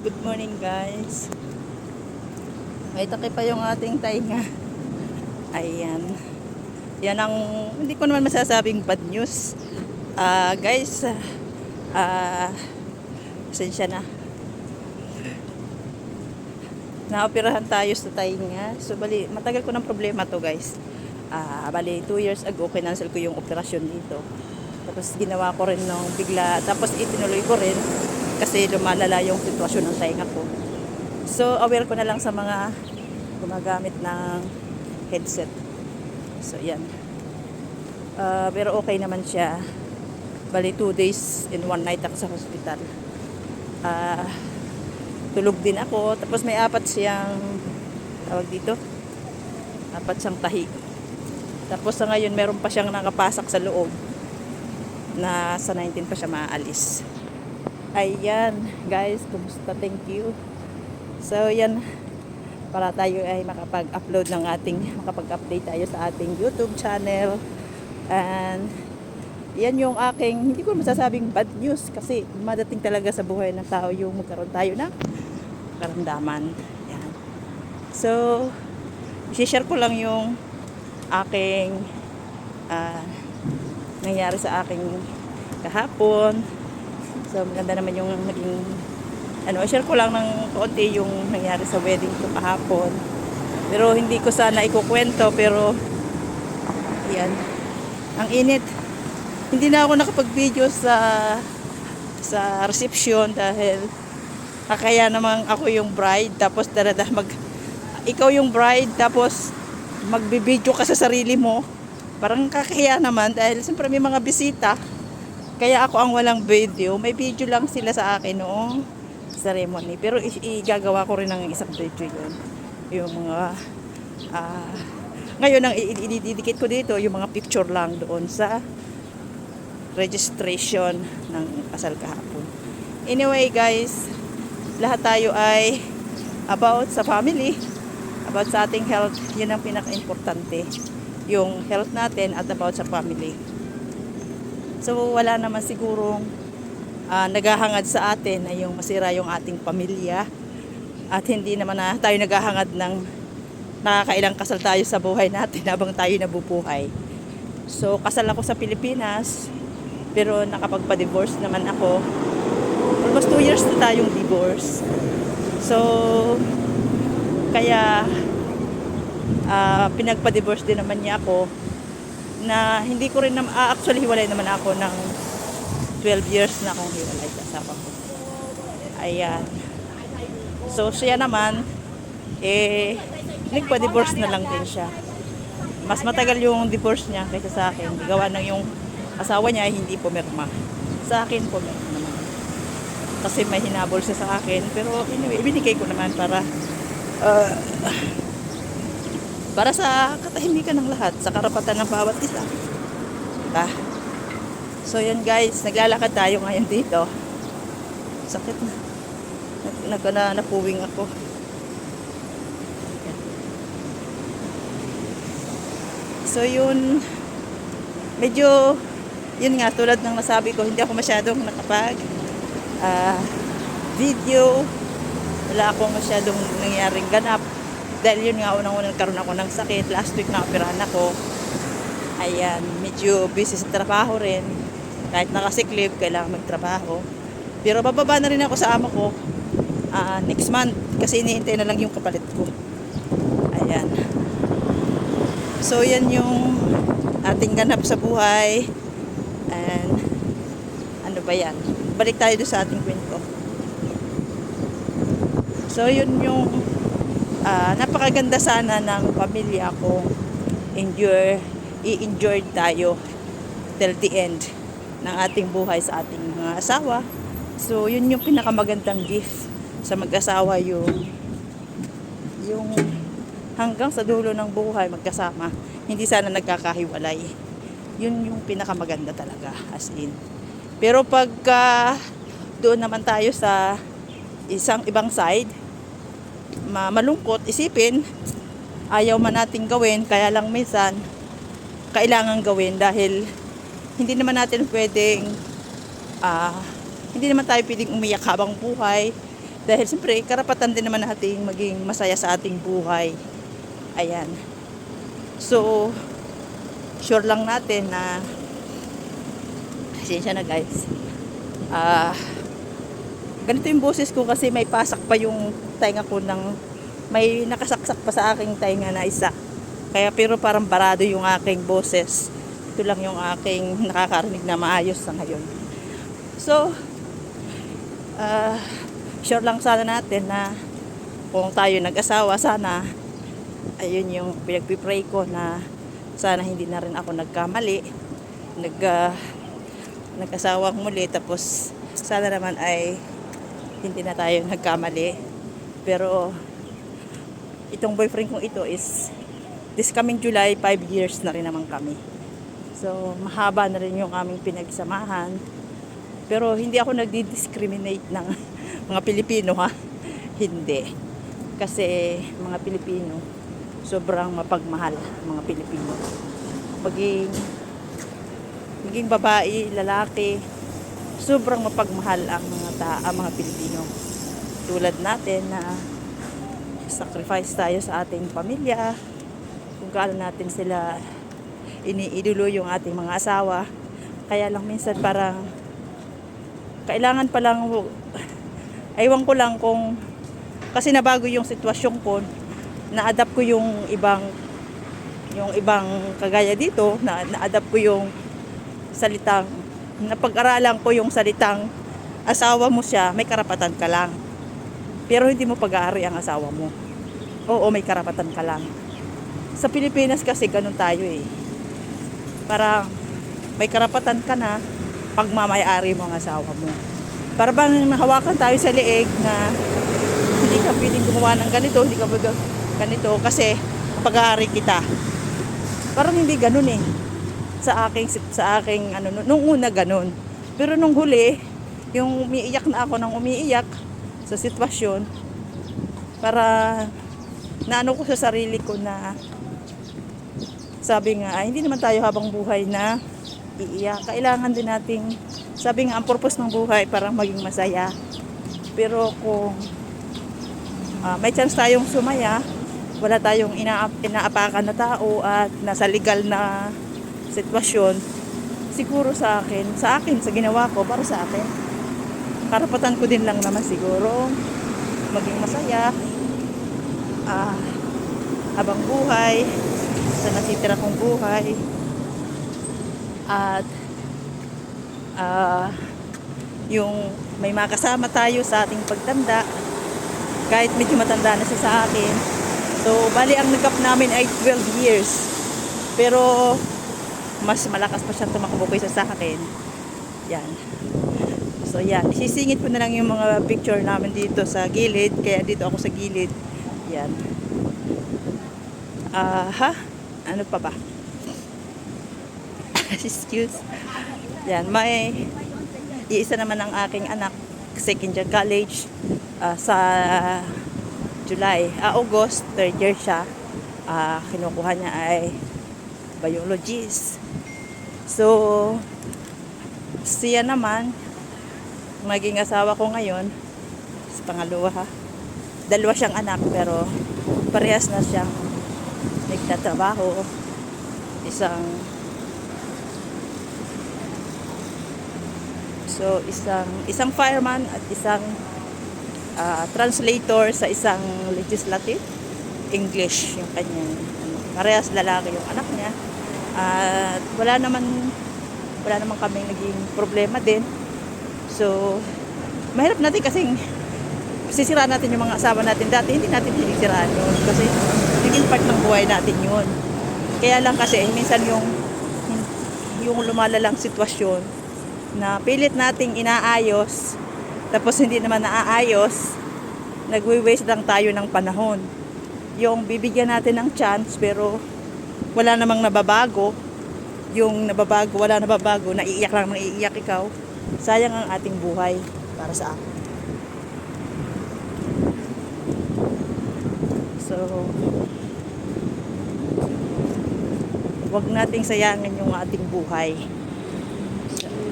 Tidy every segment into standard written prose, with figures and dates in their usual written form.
Good morning guys. May takip pa yung ating tainga. Ayan. Yan ang hindi ko naman masasabing bad news. Guys, pasensya na. Naoperahan tayo sa tainga. So bali, matagal ko ng problema to guys. Bali 2 years ago kinansel ko yung operasyon dito. Tapos ginawa ko rin nung bigla. Tapos itinuloy ko rin kasi lumalala yung sitwasyon ng tainga ko. So aware ko na lang sa mga gumagamit ng headset. So yan. Pero okay naman siya. Bali 2 days and 1 night ako sa hospital. Tulog din ako. Tapos may 4 siyang tawag dito. 4 siyang tahi. Tapos sa ngayon meron pa siyang nakapasak sa loob na sa 19 pa siya maaalis. Ayan guys, kumusta? Thank you. So yan, para tayo ay makapag-upload ng makapag-update tayo sa ating YouTube channel. And yan yung aking, hindi ko masasabing bad news kasi madating talaga sa buhay ng tao yung magkaroon tayo ng karamdaman. Yan. So i-share ko lang yung aking nangyari sa aking kahapon. So maganda naman yung naging share ko lang ng konti yung nangyari sa wedding ko kahapon. Pero hindi ko sana ikukwento, pero yan. Ang init. Hindi na ako nakapag-video sa reception dahil kaya namang ako yung bride tapos ikaw yung bride tapos magbi-video ka sa sarili mo. Parang kakahiya naman dahil siyempre may mga bisita. Kaya ako ang walang video. May video lang sila sa akin noong ceremony. Pero igagawa ko rin ng isang video yun. Yung mga ngayon ang ididikit ko dito yung mga picture lang doon sa registration ng kasal kahapon. Anyway guys, lahat tayo ay about sa family, about sa ating health. Yun ang pinaka-importante, yung health natin at about sa family. So wala naman sigurong naghahangad sa atin na yung masira yung ating pamilya, at hindi naman na tayo naghahangad ng nakakailang kasal tayo sa buhay natin habang tayo nabubuhay. So kasal ako sa Pilipinas pero nakapagpa-divorce naman ako. Almost 2 years na tayong divorce. So kaya pinagpa-divorce din naman niya ako na hindi ko rin actually hiwalay naman ako ng 12 years na akong hiwalay sa asawa ko. Ayan. So siya naman nagpa-divorce na lang din siya. Mas matagal yung divorce niya kaysa sa akin. Gawa ng yung asawa niya hindi pumirma. Sa akin pumirma naman. Kasi may hinabol siya sa akin. Pero anyway, ibinigay ko naman para sa katahimikan ng lahat, sa karapatan ng bawat isa. So yan guys, naglalakad tayo ngayon dito. Sakit na. Napuwing ako. So yun, medyo, yun nga, tulad ng nasabi ko, hindi ako masyadong nakapag video. Wala akong masyadong nangyaring ganap. Dahil yun nga, unang-unang karoon ako ng sakit. Last week na operahan ako. Ayan, medyo busy sa trabaho rin. Kahit nakasick leave, kailangan magtrabaho. Pero bababa na rin ako sa amo ko next month. Kasi iniintay na lang yung kapalit ko. Ayan. So yan yung ating ganap sa buhay. And ano ba yan? Balik tayo doon sa ating kwento. So yun yung napakaganda sana ng pamilya ko. I-enjoy tayo till the end ng ating buhay sa ating mga asawa. So yun yung pinakamagandang gift sa mag-asawa, yung hanggang sa dulo ng buhay magkasama, hindi sana nagkakahiwalay. Yun yung pinakamaganda talaga, as in. Pero pagka doon naman tayo sa ibang side, malungkot isipin, ayaw man nating gawin, kaya lang minsan kailangan gawin dahil hindi naman natin pwedeng hindi naman tayo pwedeng umiyak habang buhay. Dahil siyempre, karapatan din naman nating maging masaya sa ating buhay. Ayan. So, sure lang natin na, pasensya na guys. Ganito yung boses ko kasi may pasak pa yung tainga ko may nakasaksak pa sa aking tainga na isa. Kaya pero parang barado yung aking boses. Ito lang yung aking nakakarinig na maayos sa ngayon. So, sure lang sana natin na kung tayo nag-asawa, sana ayun yung pinagpipray ko na sana hindi na rin ako nagkamali, nag-asawang muli, tapos sana naman ay hindi na tayo nagkamali. Pero itong boyfriend kong ito is this coming July, 5 years na rin naman kami. So mahaba na rin yung aming pinagsamahan. Pero hindi ako nagdi-discriminate ng mga Pilipino, ha. Hindi. Kasi mga Pilipino sobrang mapagmahal mga Pilipino. Maging babae, lalaki, sobrang mapagmahal ang mga Pilipino. Tulad natin na sacrifice tayo sa ating pamilya, kung gaano natin sila iniidolo yung ating mga asawa. Kaya lang minsan parang kailangan pa lang, aywan ko lang kung kasi nabago yung sitwasyon ko, na-adapt ko yung ibang kagaya dito, na-adapt ko yung salitang, napag-aralan ko yung salitang asawa mo siya, may karapatan ka lang. Pero hindi mo pag-aari ang asawa mo. Oo, may karapatan ka lang. Sa Pilipinas kasi ganun tayo eh. Parang may karapatan ka na pagmamayari mo ang asawa mo. Para bang nahawakan tayo sa leeg na hindi ka pwedeng gumawa ng ganito, hindi ka pwedeng ganito kasi pag-aari kita. Parang hindi ganun eh. Sa aking nung una ganun. Pero nung huli, yung umiiyak na ako ng umiiyak sa sitwasyon, para naano ko sa sarili ko na sabi nga, hindi naman tayo habang buhay na iiyak. Kailangan din nating, sabi nga, ang purpose ng buhay para maging masaya. Pero kung may chance tayong sumaya, wala tayong inaapakan na tao at nasa legal na sitwasyon, siguro sa akin, sa ginawa ko, para sa akin, karapatan ko din lang naman siguro maging masaya habang buhay sa natitira kong buhay. At yung may makasama tayo sa ating pagtanda, kahit medyo matanda na siya sa akin. So bali ang nagkap namin ay 12 years, pero mas malakas pa siyang tumakbo kaysa sa akin. Yan. So yan, isisingit ko na lang yung mga picture namin dito sa gilid, kaya dito ako sa gilid. Yan. Ano pa ba? Excuse. Yan, may iisa naman ang aking anak, second year college, sa August, third year siya. Kinukuha niya ay biologist. So siya naman, maging asawa ko ngayon, sa pangalawa ha. Dalawa siyang anak pero parehas na siyang nagtatrabaho. Isang fireman at isang translator sa isang legislative English yung kanyang parehas lalaki yung anak niya. At wala naman kaming naging problema din. So mahirap natin kasing sisiraan natin yung mga asawa natin dati, hindi natin sinisiraan yun kasi naging part ng buhay natin yun. Kaya lang kasi minsan yung lumalalang sitwasyon na pilit nating inaayos tapos hindi naman naaayos, nagwe-waste lang tayo ng panahon. Yung bibigyan natin ng chance pero wala namang nababago, yung wala nababago, naiiyak lang ng iiyak ikaw, sayang ang ating buhay para sa akin. So wag nating sayangin yung ating buhay.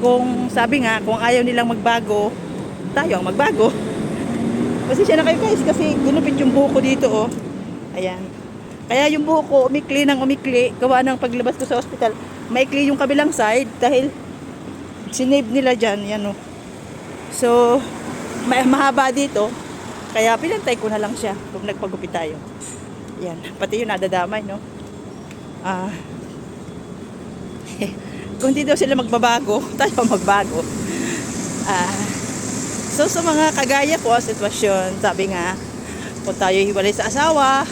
Kung sabi nga, kung ayaw nilang magbago, tayo ang magbago. Pasensya na kayo guys kasi ginupit yung buhok ko dito oh. Ayan. Kaya yung buhok ko umikli ng umikli. Gawa ng paglabas ko sa ospital. Maikli yung kabilang side dahil sinave nila dyan. Yan oh. So, mahaba dito. Kaya pinantay ko na lang siya kung nagpagupit tayo. Yan. Pati yun nadadamay no. Kung hindi daw sila magbabago, tayo magbago. So sa mga kagaya ko, sitwasyon, sabi nga, kung tayo hiwalay sa asawa,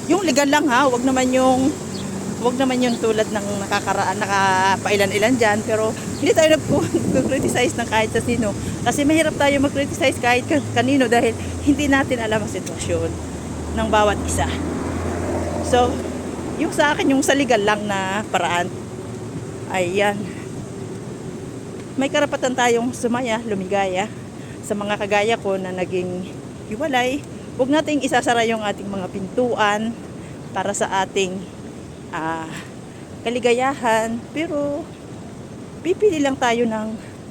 yung legal lang ha, wag naman yung tulad ng nakakaraan, nakapailan-ilan dyan, pero hindi tayo nag-criticize ng kahit sa sino. Kasi mahirap tayo mag-criticize kahit kanino dahil hindi natin alam ang sitwasyon ng bawat isa. So, yung sa akin, yung sa legal lang na paraan, ayan. May karapatan tayong sumaya, lumigaya sa mga kagaya ko na naging hiwalay. Huwag nating isasara yung ating mga pintuan para sa ating kaligayahan. Pero pipili lang tayo ng,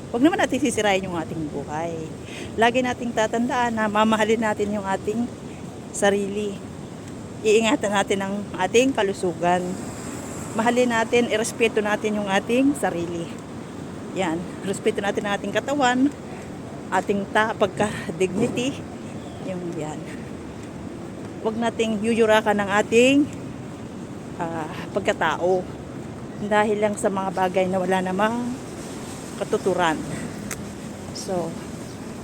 huwag naman natin sisirain yung ating buhay. Lagi nating tatandaan na mamahalin natin yung ating sarili. Iingatan natin ang ating kalusugan. Mahalin natin, irespeto natin yung ating sarili. Yan, respeto natin ang ating katawan, ating pagka-dignity, yung yan. Huwag nating yuyurakan ng ating pagkatao dahil lang sa mga bagay na wala namang katuturan. So,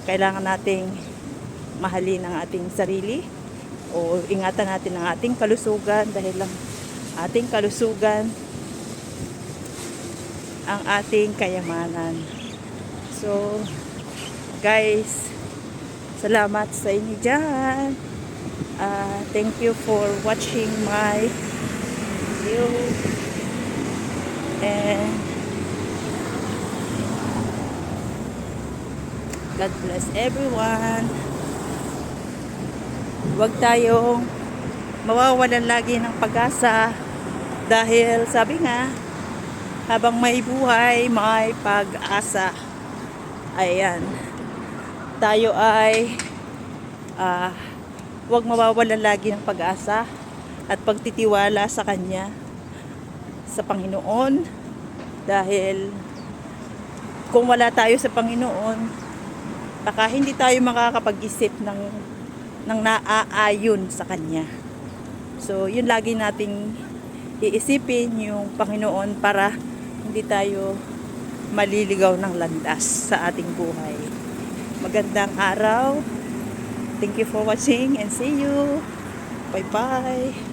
kailangan nating mahalin ang ating sarili o ingatan natin ang ating kalusugan dahil lang ating kalusugan ang ating kayamanan. So, guys, salamat sa inyo dyan. Thank you for watching my video. And God bless everyone. Huwag tayong mawawalan lagi ng pag-asa dahil sabi nga, habang may buhay, may pag-asa. Ayan. Tayo ay huwag mawawalan lagi ng pag-asa at pagtitiwala sa Kanya, sa Panginoon. Dahil kung wala tayo sa Panginoon, baka hindi tayo makakapag-isip ng naaayon sa Kanya. So, yun lagi nating iisipin yung Panginoon para hindi tayo maliligaw ng landas sa ating buhay. Magandang araw. Thank you for watching and see you. Bye-bye.